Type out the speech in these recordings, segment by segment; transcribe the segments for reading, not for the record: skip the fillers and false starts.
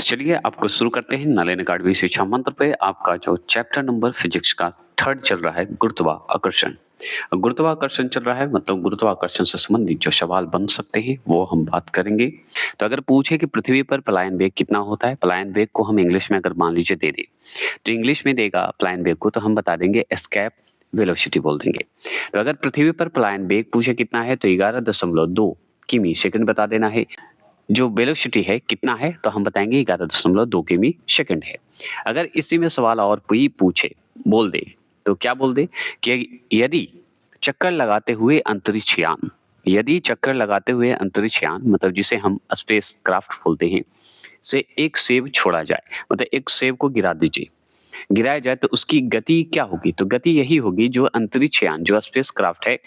चलिए आपको शुरू करते हैं नलिन अकाडमी शिक्षा मंत्र पे आपका जो चैप्टर नंबर फिजिक्स का थर्ड चल रहा है गुरुत्वाकर्षण। गुरुत्वाकर्षण चल रहा है मतलब गुरुत्वाकर्षण से संबंधित जो सवाल बन सकते हैं वो हम बात करेंगे। तो अगर पूछे कि पृथ्वी पर पलायन वेग कितना होता है, पलायन वेग को हम इंग्लिश में अगर मान लीजिए दे दे तो इंग्लिश में देगा पलायन वेग को, तो हम बता देंगे एस्केप वेलोसिटी बोल देंगे। तो अगर पृथ्वी पर पलायन वेग पूछे कितना है तो 11.2 किमी सेकंड बता देना है। जो वेलोसिटी है कितना है तो हम बताएंगे 11.2 किमी सेकंड है। अगर इसी में सवाल और कोई पूछे बोल दे तो क्या बोल दे कि यदि चक्कर लगाते हुए अंतरिक्ष यान, यदि चक्कर लगाते हुए अंतरिक्ष यान मतलब जिसे हम स्पेस क्राफ्ट बोलते हैं, से एक सेब छोड़ा जाए, मतलब एक सेब को गिरा दीजिए, गिराया जाए तो उसकी गति क्या होगी? तो गति यही होगी जो अंतरिक्ष यान जो स्पेस क्राफ्ट है,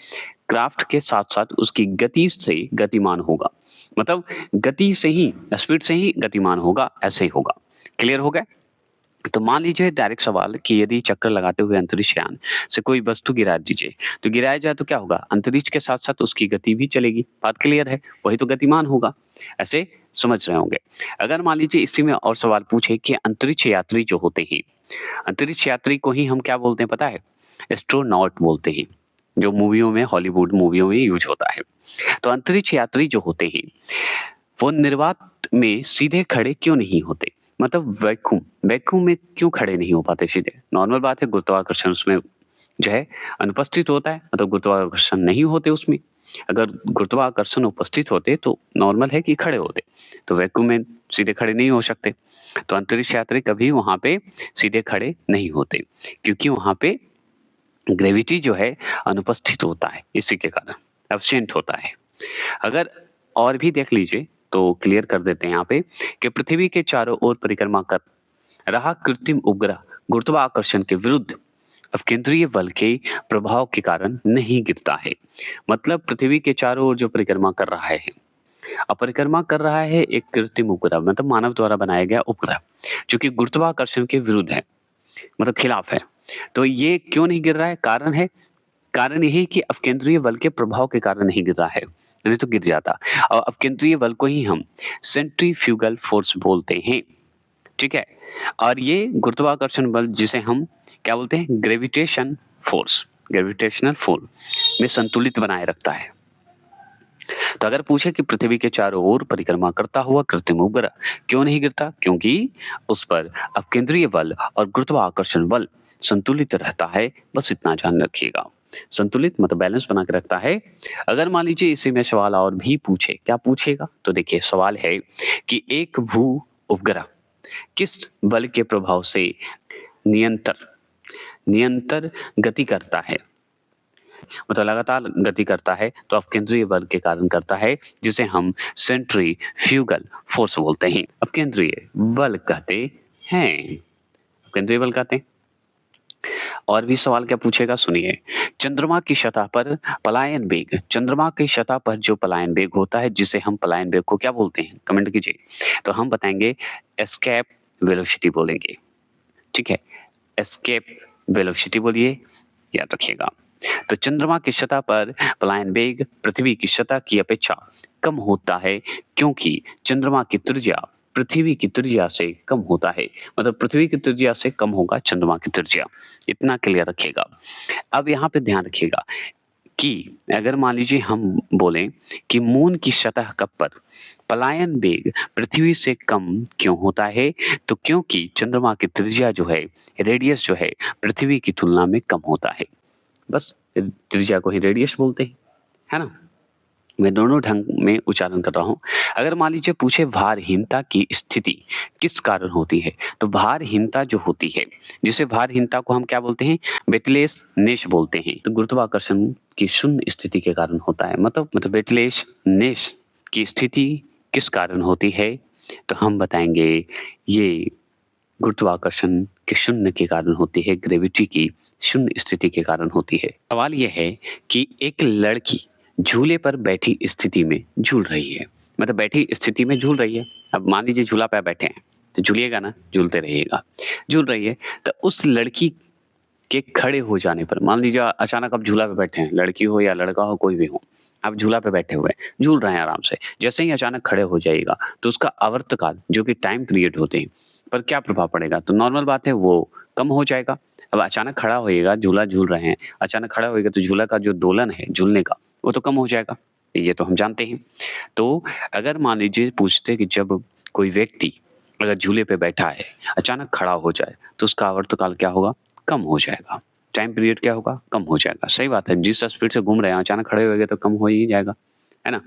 क्राफ्ट के साथ साथ उसकी गति से गतिमान होगा, मतलब गति से ही स्पीड से ही गतिमान होगा, ऐसे ही होगा। क्लियर हो गया? तो मान लीजिए डायरेक्ट सवाल कि यदि चक्कर लगाते हुए अंतरिक्ष यान से कोई वस्तु गिरा दीजिए तो गिराया जाए तो क्या होगा? अंतरिक्ष के साथ साथ उसकी गति भी चलेगी। बात क्लियर है? वही तो गतिमान होगा। ऐसे समझ रहे होंगे। अगर मान लीजिए इसी में और सवाल पूछे कि अंतरिक्ष यात्री जो होते हैं, अंतरिक्ष यात्री को ही हम क्या बोलते हैं पता है? एस्ट्रोनॉट बोलते हैं, जो मूवियों में, हॉलीवुड मूवियों में यूज होता है। तो अंतरिक्ष यात्री जो होते हैं वो निर्वात में सीधे खड़े क्यों नहीं होते? मतलब वैक्यूम, वैक्यूम में क्यों खड़े नहीं हो पाते सीधे? नॉर्मल बात है, गुरुत्वाकर्षण उसमें जो है अनुपस्थित होता है, मतलब गुरुत्वाकर्षण नहीं होते उसमें। अगर गुरुत्वाकर्षण उपस्थित होते तो नॉर्मल है कि खड़े होते, तो वैक्यूम में सीधे खड़े नहीं हो सकते। तो अंतरिक्ष यात्री कभी वहां पे सीधे खड़े नहीं होते क्योंकि वहां पे ग्रेविटी जो है अनुपस्थित होता है, इसी के कारण एब्सेंट होता है। अगर और भी देख लीजिए तो क्लियर कर देते हैं यहाँ पे कि पृथ्वी के चारों ओर परिक्रमा कर रहा कृत्रिम उपग्रह गुरुत्वाकर्षण के विरुद्ध अपकेंद्रीय बल के प्रभाव के कारण नहीं गिरता है। मतलब पृथ्वी के चारों ओर जो परिक्रमा कर रहा है, अब परिक्रमा कर रहा है एक कृत्रिम उपग्रह, मतलब मानव द्वारा बनाया गया उपग्रह जो कि गुरुत्वाकर्षण के विरुद्ध है, मतलब खिलाफ है। तो ये क्यों नहीं गिर रहा है? कारण है, कारण यही कि अपकेंद्रीय बल के प्रभाव के कारण नहीं गिर रहा है, नहीं तो गिर जाता। और अपकेंद्रीय बल को ही हम सेंट्रीफ्यूगल फोर्स बोलते हैं, ठीक है। और ये गुरुत्वाकर्षण बल जिसे हम क्या बोलते हैं? ग्रेविटेशन फोर्स, ग्रेविटेशनल फोर्स में संतुलित बनाए रखता है। तो अगर पूछे कि पृथ्वी के चारों ओर परिक्रमा करता हुआ कृत्रिम उपग्रह क्यों नहीं गिरता? क्योंकि उस पर अपकेंद्रीय बल और गुरुत्वाकर्षण बल संतुलित रहता है, बस इतना ध्यान रखिएगा। संतुलित मतलब बैलेंस बना के रखता है। अगर मान लीजिए इसी में सवाल और भी पूछे, क्या पूछेगा? तो देखिए सवाल है कि एक भू उपग्रह किस बल के प्रभाव से निरंतर निरंतर गति करता है, मतलब लगातार गति करता है, तो अपकेंद्रीय बल के कारण करता है, जिसे हम सेंट्रीफ्यूगल फोर्स बोलते हैं। अपकेंद्रीय बल कहते हैं, अपकेंद्रीय बल कहते हैं। और भी सवाल क्या पूछेगा सुनिए। चंद्रमा की सतह पर पलायन वेग, चंद्रमा की सतह पर जो पलायन वेग होता है जिसे हम पलायन वेग को क्या बोलते हैं? कमेंट कीजिए। तो हम बताएंगे एस्केप वेलोसिटी बोलेंगे, ठीक है। एस्केप वेलोसिटी बोलिए, याद रखिएगा। तो चंद्रमा की सतह पर पलायन वेग पृथ्वी की सतह की अपेक्षा कम होता है क्योंकि चंद्रमा की त्रिज्या पृथ्वी की त्रिज्या से कम होता है, मतलब पृथ्वी की त्रिज्या से कम होगा चंद्रमा की त्रिज्या, इतना क्लियर रखिएगा। अब यहाँ पे ध्यान रखिएगा कि अगर मान लीजिए हम बोलें कि मून की सतह कप पर पलायन वेग पृथ्वी से कम क्यों होता है, तो क्योंकि चंद्रमा की त्रिज्या जो है, रेडियस जो है, पृथ्वी की तुलना में कम होता है। बस त्रिज्या को ही रेडियस बोलते हैं, है ना। मैं दोनों ढंग में उच्चारण कर रहा हूँ। अगर मान लीजिए पूछे भारहीनता की स्थिति किस कारण होती है, तो भारहीनता जो होती है, जिसे भारहीनता को हम क्या बोलते हैं? वेटलेसनेस बोलते हैं। तो गुरुत्वाकर्षण की शून्य स्थिति के कारण होता है, मतलब वेटलेसनेस की स्थिति किस कारण होती है, तो हम बताएंगे ये गुरुत्वाकर्षण के शून्य के कारण होती है, ग्रेविटी की शून्य स्थिति के कारण होती है। सवाल यह है कि एक लड़की झूले पर बैठी स्थिति में झूल रही है, मतलब बैठी स्थिति में झूल रही है। अब मान लीजिए झूला पे बैठे हैं तो झूलिएगा ना, झूलते रहिएगा। झूल रही है तो उस लड़की के खड़े हो जाने पर, मान लीजिए अचानक आप झूला पे बैठे हैं, लड़की हो या लड़का हो कोई भी हो, आप झूला पे बैठे हुए हैं, झूल रहे हैं आराम से। जैसे ही अचानक खड़े हो जाइएगा, तो उसका आवर्तकाल जो कि टाइम पीरियड होते हैं, पर क्या प्रभाव पड़ेगा? तो नॉर्मल बात है वो कम हो जाएगा। अब अचानक खड़ा होइएगा, झूला झूल रहे हैं, अचानक खड़ा होइएगा तो झूला का जो दोलन है झूलने का, वो तो कम हो जाएगा। ये तो हम जानते हैं। तो अगर मान लीजिए पूछते कि जब कोई व्यक्ति अगर झूले पे बैठा है, अचानक खड़ा हो जाए, तो उसका आवर्तकाल क्या होगा? कम हो जाएगा। टाइम पीरियड क्या होगा? कम हो जाएगा। सही बात है, जिस स्पीड से घूम रहे हैं, अचानक खड़े होएँगे तो कम हो ही जाएगा, है ना?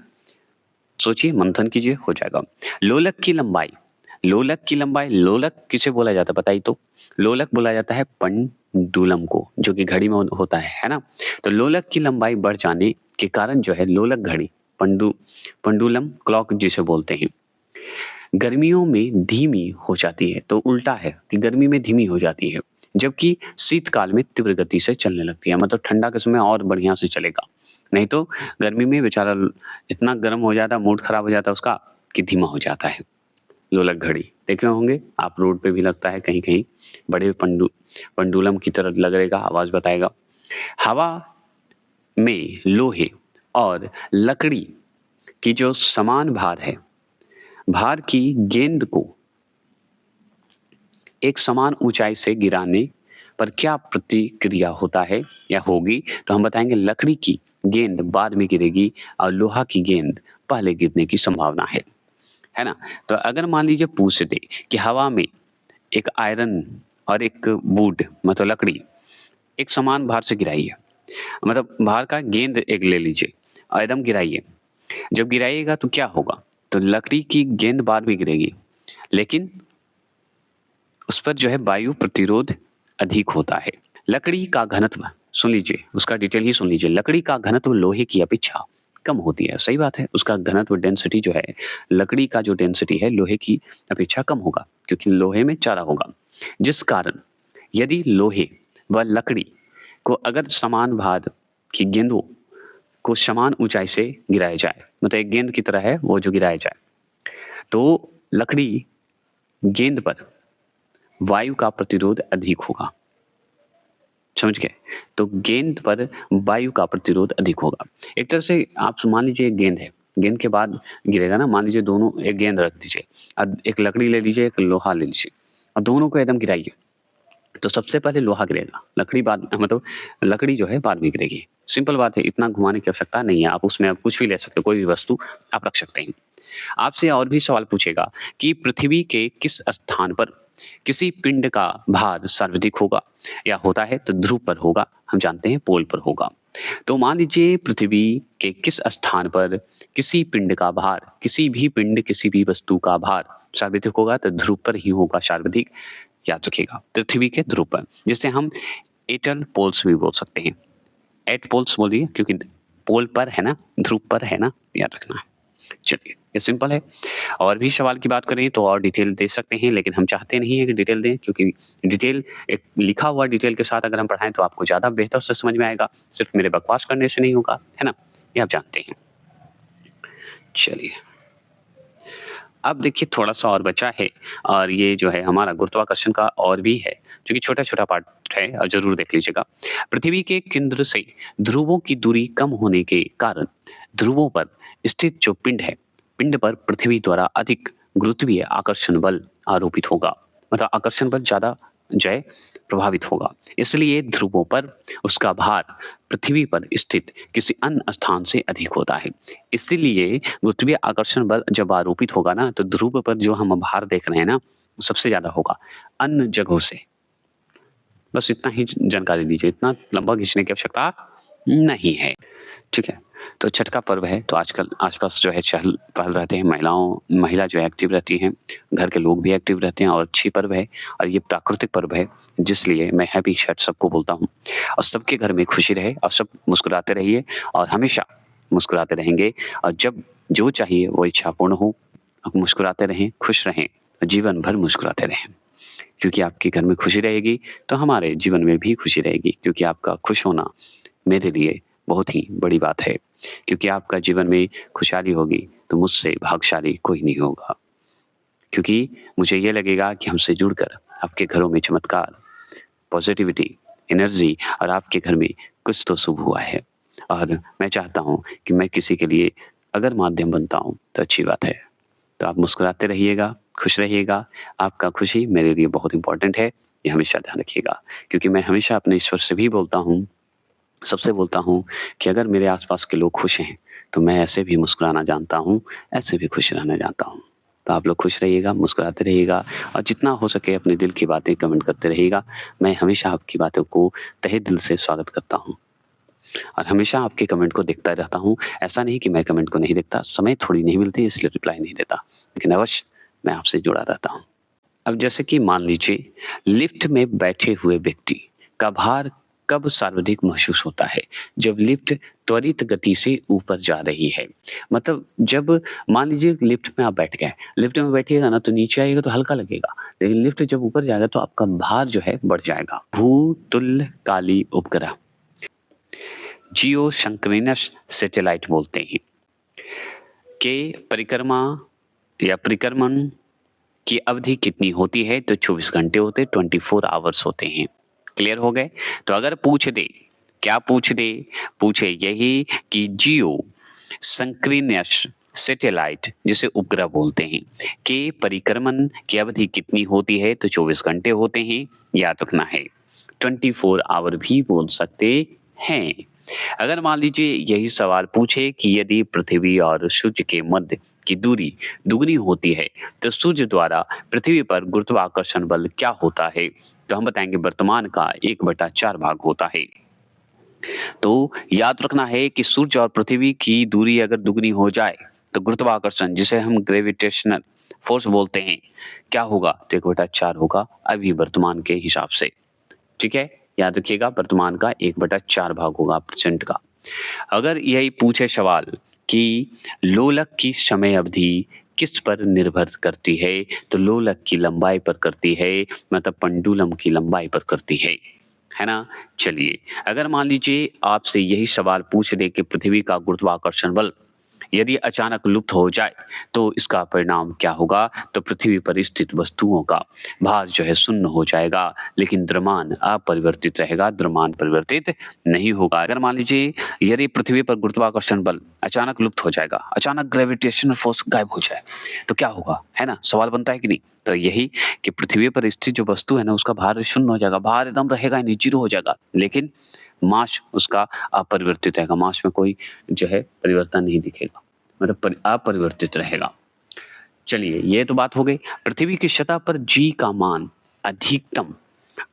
सोचिए, मंथन कीजिए, हो जाएगा। लोलक की लंबाई, लोलक किसे बोला जाता है बताइए तो? लोलक बोला जाता है पेंडुलम को, जो कि घड़ी में होता है ना? तो लोलक की लंबाई बढ़ जाने के कारण जो है लोलक घड़ी, पेंडुलम क्लॉक जिसे बोलते हैं, गर्मियों में धीमी हो जाती है। तो उल्टा है कि गर्मी में धीमी हो जाती है, जबकि शीतकाल में तीव्र गति से चलने लगती है। मतलब ठंडा के समय और बढ़िया से चलेगा। नहीं तो गर्मी में बेचारा इतना गर्म हो जाता है, मूड खराब हो जाता है उसका कि धीमा हो जाता है। लोलक घड़ी देखे होंगे आप, रोड पे भी लगता है कहीं-कहीं, बड़े पेंडुलम की तरह लगेगा, आवाज़ बताएगा। हवा में लोहे और लकड़ी की जो समान भार है, भार की गेंद को एक समान ऊंचाई से गिराने पर क्या प्रतिक्रिया होता है या होगी? तो हम बताएंगे लकड़ी की गेंद बाद में गिरेगी और लोहा की गेंद पहले गिरने की संभावना है ना? तो अगर मान लीजिए पूछ दे कि हवा में एक आयरन और एक वुड मतलब लकड़ी एक समान भार से गिराइए, मतलब भार का गेंद एक ले लीजिए और एकदम गिराइए। जब गिराइएगा तो क्या होगा? तो लकड़ी की गेंद बाद में गिरेगी, लेकिन उस पर जो है वायु प्रतिरोध अधिक होता है। लकड़ी का घनत्व सुन लीजिए, उसका डिटेल ही सुन लीजिए। लकड़ी का घनत्व लोहे की अपेक्षा कम होती है। सही बात है, उसका घनत्व डेंसिटी जो है, लकड़ी का जो डेंसिटी है लोहे की अपेक्षा कम होगा, क्योंकि लोहे में चारा होगा। जिस कारण यदि लोहे व लकड़ी को अगर समान भार की गेंदों को समान ऊंचाई से गिराया जाए, मतलब एक गेंद की तरह है वो जो गिराया जाए, तो लकड़ी गेंद पर वायु का प्रतिरोध अधिक होगा। समझ गए? तो गेंद पर वायु का प्रतिरोध अधिक होगा। एक तरह से आप मान लीजिए एक गेंद है, गेंद के बाद गिरेगा ना, मान लीजिए दोनों एक गेंद रख दीजिए, एक लकड़ी ले लीजिए, एक लोहा ले लीजिए और दोनों को एकदम गिराइए। तो सबसे पहले लोहा गिरेगा, लकड़ी बाद मतलब लकड़ी जो है बाद में गिरेगी। सिंपल बात है, इतना घुमाने की आवश्यकता नहीं है। आप उसमें आप कुछ भी ले सकते हो, कोई भी वस्तु आप रख सकते हैं। आपसे और भी सवाल पूछेगा कि पृथ्वी के किस स्थान पर किसी पिंड का भार सर्वाधिक होगा या होता है? तो ध्रुव पर होगा, हम जानते हैं पोल पर होगा। तो मान लीजिए पृथ्वी के किस स्थान पर किसी पिंड का भार, किसी भी पिंड किसी भी वस्तु का भार सर्वाधिक होगा? तो ध्रुव पर ही होगा सर्वाधिक, याद रखिएगा, पृथ्वी के ध्रुव पर, जिसे हम एटल पोल्स भी बोल सकते हैं। एट पोल्स बोलिए क्योंकि पोल पर है ना, ध्रुव पर है ना, याद रखना है। चलिए, ये सिंपल है। और भी सवाल की बात करें तो और डिटेल दे सकते हैं, लेकिन हम चाहते नहीं है कि डिटेल दें, क्योंकि डिटेल एक लिखा हुआ डिटेल के साथ अगर हम पढ़ाएं तो आपको ज़्यादा बेहतर से समझ में आएगा, सिर्फ मेरे बकवास करने से नहीं होगा, है ना? ये आप जानते हैं। चलिए, अब देखिए थोड़ा-सा और बचा है और ये जो है हमारा गुरुत्वाकर्षण का और भी है, जो कि छोटा-छोटा पार्ट है और ज़रूर देख लीजिएगा। पृथ्वी के केंद्र से ध्रुवों की दूरी कम होने के कारण ध्रुवों पर स्थित जो पिंड है, पिंड पर पृथ्वी द्वारा अधिक गुरुत्वीय आकर्षण बल आरोपित होगा। मतलब आकर्षण बल ज़्यादा जो है प्रभावित होगा। इसलिए ध्रुवों पर उसका भार पृथ्वी पर स्थित किसी अन्य स्थान से अधिक होता है। इसीलिए गुरुत्वीय आकर्षण बल जब आरोपित होगा ना, तो ध्रुव पर जो हम भार देख रहे हैं ना, सबसे ज़्यादा होगा अन्य जगहों से। बस इतना ही जानकारी दीजिए, इतना लंबा खींचने की आवश्यकता नहीं है। ठीक है? तो छठ का पर्व है, तो आजकल आस-पास जो है चहल-पहल रहते हैं, महिला जो है एक्टिव रहती हैं, घर के लोग भी एक्टिव रहते हैं और अच्छी पर्व है और ये प्राकृतिक पर्व है, जिसलिए मैं हैप्पी छठ सबको बोलता हूँ। और सबके घर में खुशी रहे और सब मुस्कुराते रहिए और हमेशा मुस्कुराते रहेंगे और जब जो चाहिए वो इच्छा पूर्ण हो। आप मुस्कुराते रहें, खुश रहें, जीवन भर मुस्कुराते रहें। क्योंकि आपके घर में खुशी रहेगी, तो हमारे जीवन में भी खुशी रहेगी, क्योंकि आपका खुश होना मेरे लिए बहुत ही बड़ी बात है। क्योंकि आपका जीवन में खुशहाली होगी, तो मुझसे भाग्यशाली कोई नहीं होगा। क्योंकि मुझे ये लगेगा कि हमसे जुड़कर आपके घरों में चमत्कार, पॉज़िटिविटी, एनर्जी और आपके घर में कुछ तो शुभ हुआ है और मैं चाहता हूँ कि मैं किसी के लिए अगर माध्यम बनता हूँ तो अच्छी बात है। तो आप मुस्कुराते रहिएगा, खुश रहिएगा। आपका खुशी मेरे लिए बहुत इम्पोर्टेंट है, ये हमेशा ध्यान रखिएगा। क्योंकि मैं हमेशा अपने ईश्वर से भी बोलता हूँ, सबसे बोलता हूँ कि अगर मेरे आस-पास के लोग खुश हैं, तो मैं ऐसे भी मुस्कुराना जानता हूँ, ऐसे भी खुश रहना जानता हूँ। तो आप लोग खुश रहिएगा, मुस्कुराते रहिएगा और जितना हो सके अपने दिल की बातें कमेंट करते रहिएगा। मैं हमेशा आपकी बातों को तहे दिल से स्वागत करता हूँ और हमेशा आपके कमेंट को देखता रहता हूँ। ऐसा नहीं कि मैं कमेंट को नहीं देखता, समय थोड़ी नहीं मिलती इसलिए रिप्लाई नहीं देता, लेकिन अवश्य मैं आपसे जुड़ा रहता हूँ। अब जैसे कि मान लीजिए लिफ्ट में बैठे हुए व्यक्ति का भार कब सर्वाधिक महसूस होता है? जब लिफ्ट त्वरित गति से ऊपर जा रही है। मतलब जब मान लीजिए लिफ्ट में आप बैठ गए, लिफ्ट में बैठिएगा ना तो नीचे आइएगा तो हल्का लगेगा, लेकिन लिफ्ट जब ऊपर जाएगा तो आपका भार जो है बढ़ जाएगा। भूतुल्य काली उपग्रह जियो संक्रिनस सैटेलाइट बोलते हैं के परिक्रमा या परिक्रमण की अवधि कितनी होती है? तो 24 घंटे होते, 24 आवर्स होते हैं। क्लियर हो गए? तो अगर पूछ दे, क्या पूछ दे? पूछे यही कि जियो संक्रिनस सैटेलाइट जिसे उपग्रह बोलते हैं, के परिक्रमण की अवधि कितनी होती है? तो 24 घंटे होते हैं, याद रखना है। 24 आवर भी बोल सकते हैं। अगर मान लीजिए यही सवाल पूछे कि यदि पृथ्वी और सूर्य के मध्य की दूरी दुगनी होती है तो सूर्य द्वारा पृथ्वी पर गुरुत्वाकर्षण बल क्या होता है? तो हम बताएंगे वर्तमान का 1/4 भाग होता है। तो याद रखना है कि सूर्य और पृथ्वी की दूरी अगर दुगनी हो जाए तो गुरुत्वाकर्षण जिसे हम ग्रेविटेशनल फोर्स बोलते हैं क्या होगा? तो 1/4 होगा अभी वर्तमान के हिसाब से। ठीक है, याद रखिएगा वर्तमान का 1/4 भाग होगा परसेंट का। अगर यही पूछे सवाल कि लोलक की समय अवधि किस पर निर्भर करती है? तो लोलक की लंबाई पर करती है, मतलब पेंडुलम की लंबाई पर करती है ना? चलिए, अगर मान लीजिए आपसे यही सवाल पूछ दे कि पृथ्वी का गुरुत्वाकर्षण बल यदि अचानक लुप्त हो जाए तो इसका परिणाम क्या होगा? तो पृथ्वी पर स्थित वस्तुओं का भार जो है शून्य हो जाएगा, लेकिन द्रव्यमान अपरिवर्तित रहेगा, द्रव्यमान परिवर्तित नहीं होगा। अगर मान लीजिए यदि पृथ्वी पर गुरुत्वाकर्षण बल अचानक लुप्त हो जाएगा, अचानक ग्रेविटेशनल फोर्स गायब हो जाए, तो क्या होगा? है ना? सवाल बनता है कि नहीं? तो यही कि पृथ्वी पर स्थित जो वस्तु है ना उसका भार शून्य हो जाएगा, भार एकदम रहेगा ही नहीं, जीरो हो जाएगा, लेकिन मास उसका अपरिवर्तित रहेगा, मास में कोई जो है परिवर्तन नहीं दिखेगा, मतलब अपरिवर्तित रहेगा। चलिए, ये तो बात हो गई। पृथ्वी की सतह पर जी का मान अधिकतम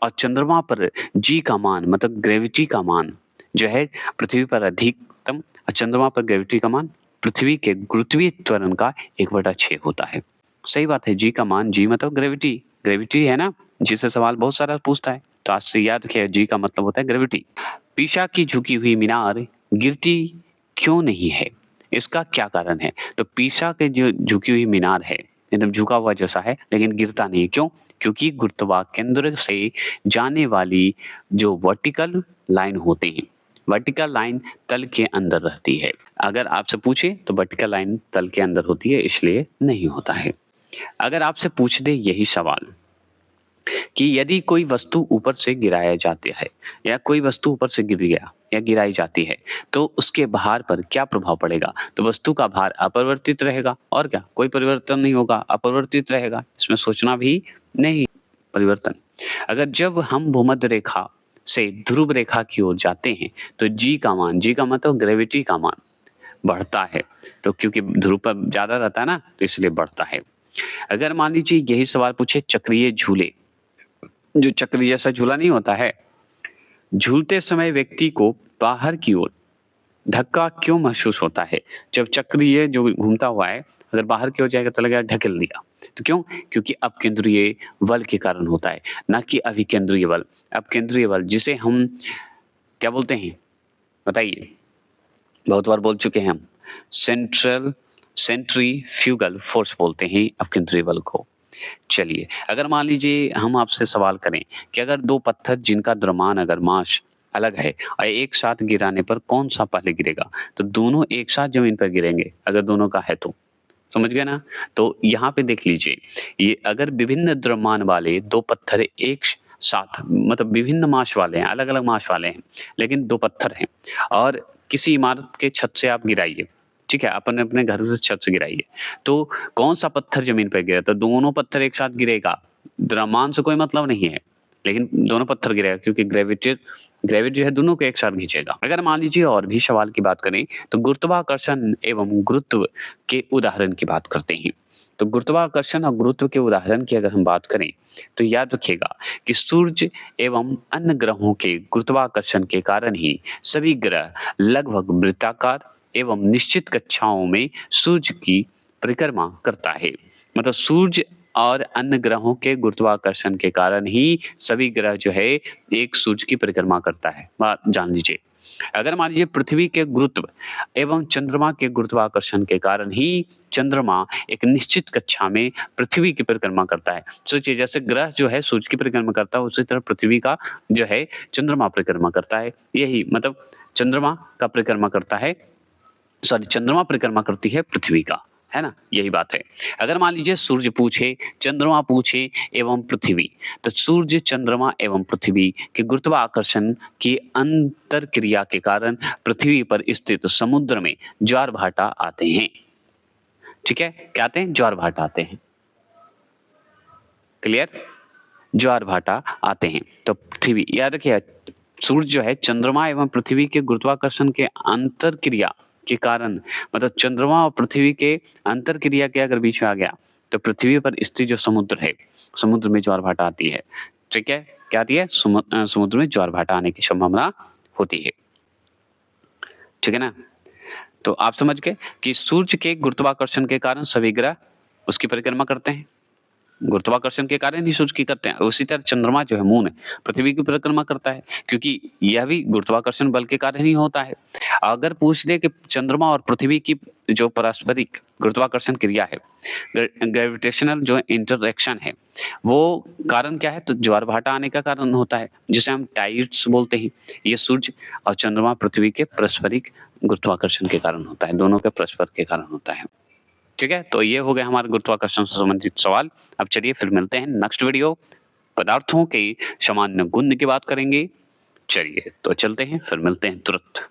और चंद्रमा पर जी का मान मतलब ग्रेविटी का मान जो है पृथ्वी पर अधिकतम और चंद्रमा पर ग्रेविटी का मान पृथ्वी के गुरुत्वीय त्वरण का 1/6 होता है। सही बात है, जी का मान, जी मतलब ग्रेविटी, ग्रेविटी है ना, जिससे सवाल बहुत सारा पूछता है, तो आज से याद रखिए जी का मतलब होता है ग्रेविटी। पीसा की झुकी हुई मीनार गिरती क्यों नहीं है? इसका क्या कारण है? तो पीसा के जो झुकी हुई मीनार है एकदम झुका हुआ जैसा है लेकिन गिरता नहीं है, क्यों? क्योंकि गुरुत्वाकेंद्र से जाने वाली जो वर्टिकल लाइन होते हैं, वर्टिकल लाइन तल के अंदर रहती है। अगर आपसे पूछे तो वर्टिकल लाइन तल के अंदर होती है इसलिए नहीं होता है। अगर आपसे पूछ दे यही सवाल कि यदि कोई वस्तु ऊपर से गिराया जाती है या कोई वस्तु ऊपर से गिर गया या गिराई जाती है तो उसके भार पर क्या प्रभाव पड़ेगा? तो वस्तु का भार अपरिवर्तित रहेगा और क्या, कोई परिवर्तन नहीं होगा, अपरिवर्तित रहेगा, इसमें सोचना भी नहीं। परिवर्तन अगर जब हम भूमध्य रेखा से ध्रुव रेखा की ओर जाते हैं तो जी का मान, जी का मतलब ग्रेविटी का मान बढ़ता है, तो क्योंकि ध्रुव पर ज्यादा रहता है ना तो इसलिए बढ़ता है। अगर मान लीजिए यही सवाल पूछे चक्रीय झूले, जो चक्र जैसा झूला नहीं होता है, झूलते समय व्यक्ति को बाहर की ओर धक्का क्यों महसूस होता है? जब चक्रीय जो घूमता हुआ है अगर बाहर की ओर जाएगा तो लगेगा ढकेल दिया, तो क्यों? क्योंकि अपकेंद्रीय बल के कारण होता है, ना कि अभिकेंद्रीय बल। अपकेंद्रीय बल जिसे हम क्या बोलते हैं बताइए? बहुत बार बोल चुके हैं हम, सेंट्रीफ्यूगल फोर्स बोलते हैं अपकेंद्रीय बल को। चलिए, अगर मान लीजिए हम आपसे सवाल करें कि अगर 2 पत्थर जिनका द्रव्यमान अगर मास अलग है और एक साथ गिराने पर कौन-सा पहले गिरेगा? तो दोनों एक साथ ज़मीन पर गिरेंगे, अगर दोनों का है तो। समझ गए ना? तो यहाँ पे देख लीजिए, ये अगर विभिन्न द्रव्यमान वाले 2 पत्थर एक साथ मतलब विभिन्न मास वाले हैं, अलग-अलग मास वाले हैं, लेकिन 2 पत्थर हैं और किसी इमारत के छत से आप गिराइए, ठीक है? अपने अपने घर से छत से गिराइए, तो कौन-सा पत्थर ज़मीन पे गिरा? तो दोनों पत्थर एक साथ गिरेगा, द्रव्यमान से कोई मतलब नहीं है, लेकिन दोनों पत्थर गिरेगा क्योंकि ग्रेविटी जो है दोनों को एक साथ खींचेगा। अगर मान लीजिए और भी सवाल की बात करें, तो गुरुत्वाकर्षण एवं गुरुत्व के उदाहरण की बात करते हैं। तो गुरुत्वाकर्षण और गुरुत्व के उदाहरण की अगर हम बात करें, तो याद रखिएगा कि सूर्य एवं अन्य ग्रहों के गुरुत्वाकर्षण के कारण ही सभी ग्रह लगभग वृत्ताकार एवं निश्चित कक्षाओं में सूर्य की परिक्रमा करता है। मतलब सूर्य और अन्य ग्रहों के गुरुत्वाकर्षण के कारण ही सभी ग्रह जो है एक सूर्य की परिक्रमा करता है। बात जान लीजिए। अगर मान लीजिए पृथ्वी के गुरुत्व एवं चंद्रमा के गुरुत्वाकर्षण के कारण ही चंद्रमा एक निश्चित कक्षा में पृथ्वी की परिक्रमा करता है। सोचिए जैसे ग्रह जो है सूर्य की परिक्रमा करता है उसी तरह पृथ्वी का जो है चंद्रमा परिक्रमा करता है। यही मतलब चंद्रमा का परिक्रमा करता है, सॉरी चंद्रमा परिक्रमा करती है पृथ्वी का, है ना? यही बात है। अगर मान लीजिए सूर्य पूछे, चंद्रमा पूछे एवं पृथ्वी, तो सूर्य, चंद्रमा एवं पृथ्वी के गुरुत्वाकर्षण की अंतर क्रिया के कारण पृथ्वी पर स्थित समुद्र में ज्वार-भाटा आते हैं। ठीक है? क्या आते हैं? ज्वार-भाटा आते हैं। क्लियर? ज्वार-भाटा आते हैं। तो पृथ्वी याद रखिए सूर्य जो है चंद्रमा एवं पृथ्वी के गुरुत्वाकर्षण के अंतर क्रिया के कारण मतलब चंद्रमा और पृथ्वी के अंतर क्रिया के अगर बीच में आ गया तो पृथ्वी पर स्थित जो समुद्र है समुद्र में ज्वार भाटा आती है। ठीक है, क्या आती है? समुद्र में ज्वार भाटा आने की संभावना होती है। ठीक है ना? तो आप समझ गए कि सूर्य के गुरुत्वाकर्षण के कारण सभी ग्रह उसकी परिक्रमा करते हैं। गुरुत्वाकर्षण के कारण ही सूर्य की करते हैं। उसी तरह चंद्रमा जो है मून है, पृथ्वी की परिक्रमा करता है क्योंकि यह भी गुरुत्वाकर्षण बल के कारण ही होता है। अगर पूछ ले कि चंद्रमा और पृथ्वी की जो पारस्परिक गुरुत्वाकर्षण क्रिया है, ग्रेविटेशनल जो इंटरैक्शन है, वो कारण क्या है? तो ज्वार-भाटा आने का कारण होता है, जिसे हम टाइड्स बोलते हैं। ये सूर्य और चंद्रमा पृथ्वी के पारस्परिक गुरुत्वाकर्षण के कारण होता है, दोनों के परस्पर के कारण होता है। ठीक है, तो ये हो गए हमारे गुरुत्वाकर्षण से संबंधित सवाल। अब चलिए फिर मिलते हैं नेक्स्ट वीडियो, पदार्थों के सामान्य गुण की बात करेंगे। चलिए तो चलते हैं, फिर मिलते हैं तुरंत।